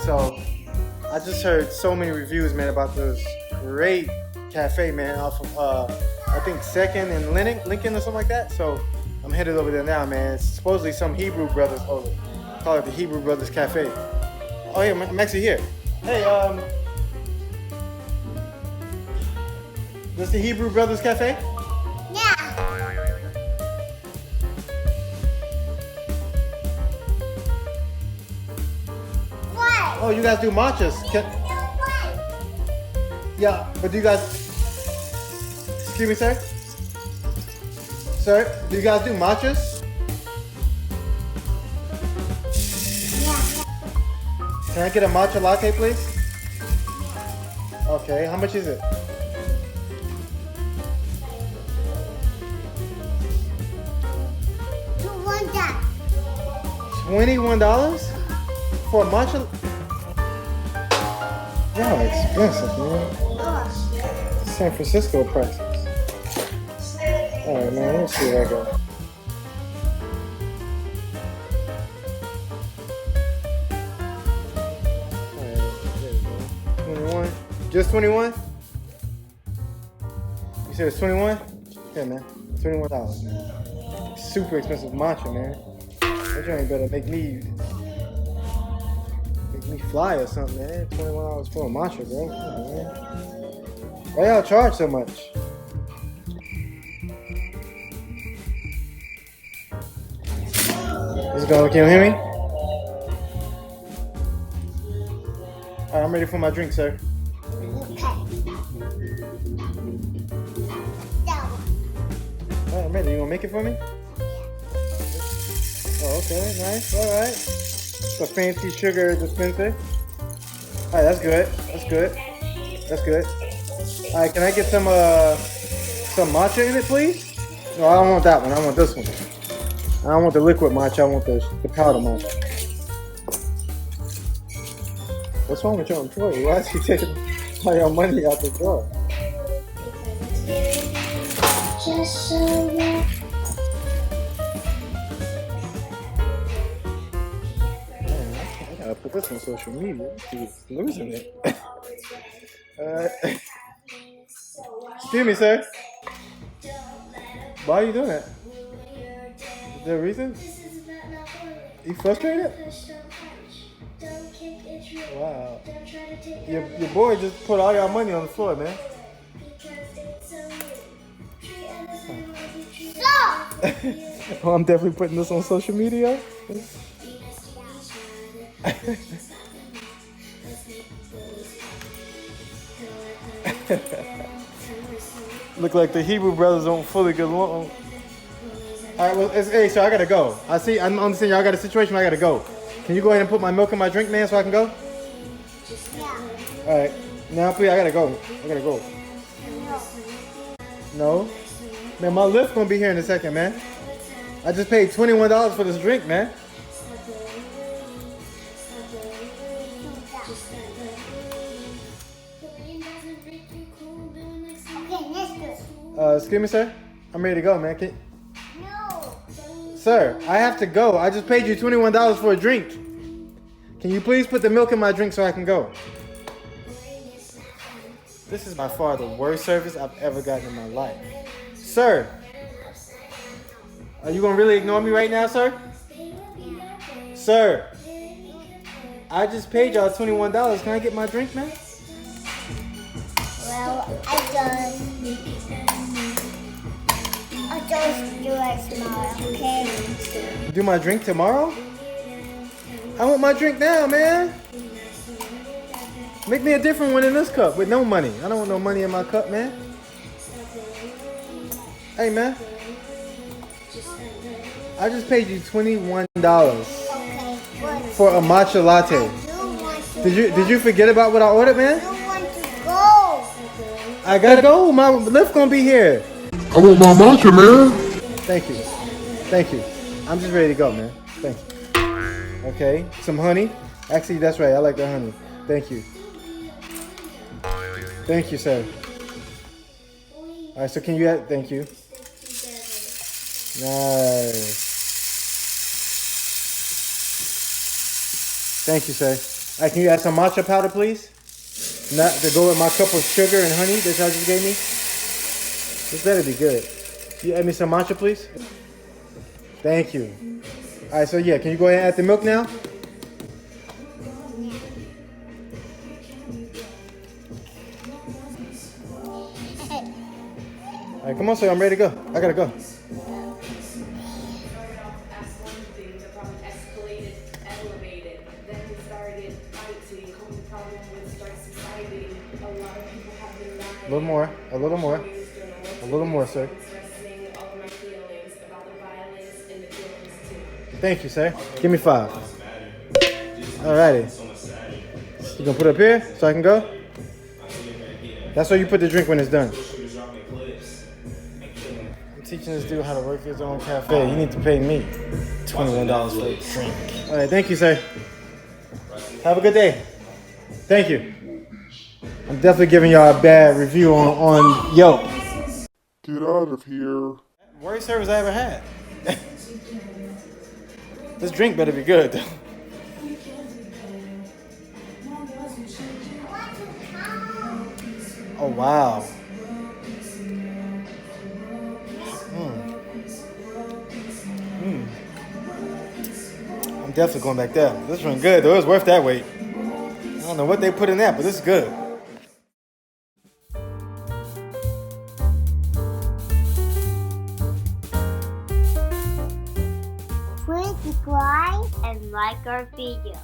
So I just heard so many reviews, man, about this great cafe, man, off of I think 2nd and Lincoln or something like that. So I'm headed over there now, man. It's supposedly some Hebrew brothers. Oh, call it the Hebrew Brothers Cafe. Oh yeah, I'm actually here. Hey, this the Hebrew Brothers Cafe? Yeah. What? Oh, you guys do matchas. Yeah, but do you guys... Excuse me, sir? Sir, do you guys do matchas? Yeah. Can I get a matcha latte, please? Okay, how much is it? $21 for a matcha? Y'all expensive, man. San Francisco prices. Alright, man, let me see what I got. Alright, there we go. 21? Just 21? You said it's 21? Yeah, man. $21, man. Super expensive matcha, man. That joint better make me fly or something, man. $21 for a matcha, bro. Come on, man. Why y'all charge so much? Is it going? Can you hear me? Alright, I'm ready for my drink, sir. Okay. Alright, I'm ready. You gonna make it for me? Oh, okay, nice. Alright. It's a fancy sugar dispenser. Alright, that's good. That's good. That's good. Alright, can I get some matcha in it, please? No, I don't want that one. I want this one. I don't want the liquid matcha. I want the powder matcha. What's wrong with your employee? Why is he taking all your money out the door? Just so that. I gotta put this on social media. He's losing it. Excuse me, sir. Why are you doing that? Is there a reason? You frustrated? Wow. Your boy just put all your money on the floor, man. Oh, I'm definitely putting this on social media. Look like the Hebrew brothers don't fully get along. Alright, well, hey, so I gotta go. I understand y'all got a situation where I gotta go. Can you go ahead and put my milk in my drink, man, so I can go? Yeah. Alright. Now, please, I gotta go. I gotta go. No? Man, my lift's gonna be here in a second, man. I just paid $21 for this drink, man. Excuse me, sir? I'm ready to go, man. No. Sir, I have to go. I just paid you $21 for a drink. Can you please put the milk in my drink so I can go? This is by far the worst service I've ever gotten in my life. Sir, are you going to really ignore me right now, sir? Sir, I just paid y'all $21. Can I get my drink, man? Well, I'll just do it tomorrow, okay? Do my drink tomorrow? I want my drink now, man. Make me a different one in this cup with no money. I don't want no money in my cup, man. Hey, man. I just paid you $21 for a matcha latte. Did you forget about what I ordered, man? I want to go. I gotta go. My lift gonna be here. I want my matcha, man. Thank you. Thank you. I'm just ready to go, man. Thank you. Okay. Some honey. Actually, that's right. I like the honey. Thank you. Thank you, sir. All right. So can you? Thank you. Nice. Thank you, sir. Alright, can you add some matcha powder, please? Not to go with my cup of sugar and honey that y'all just gave me. This better be good. Can you add me some matcha, please? Thank you. Alright, so yeah, can you go ahead and add the milk now? Alright, come on, sir. I'm ready to go. I gotta go. A little more, a little more, a little more, sir. Thank you, sir. Give me 5. Alrighty. You gonna put it up here so I can go? That's where you put the drink when it's done. I'm teaching this dude how to work his own cafe. You need to pay me $21 for a drink. Alright, thank you, sir. Have a good day. Thank you. I'm definitely giving y'all a bad review on Yelp. Get out of here. Worst service I ever had. This drink better be good though. Oh wow. I'm definitely going back there. This one good though. It was worth that wait. I don't know what they put in that, but this is good. Please subscribe and like our video.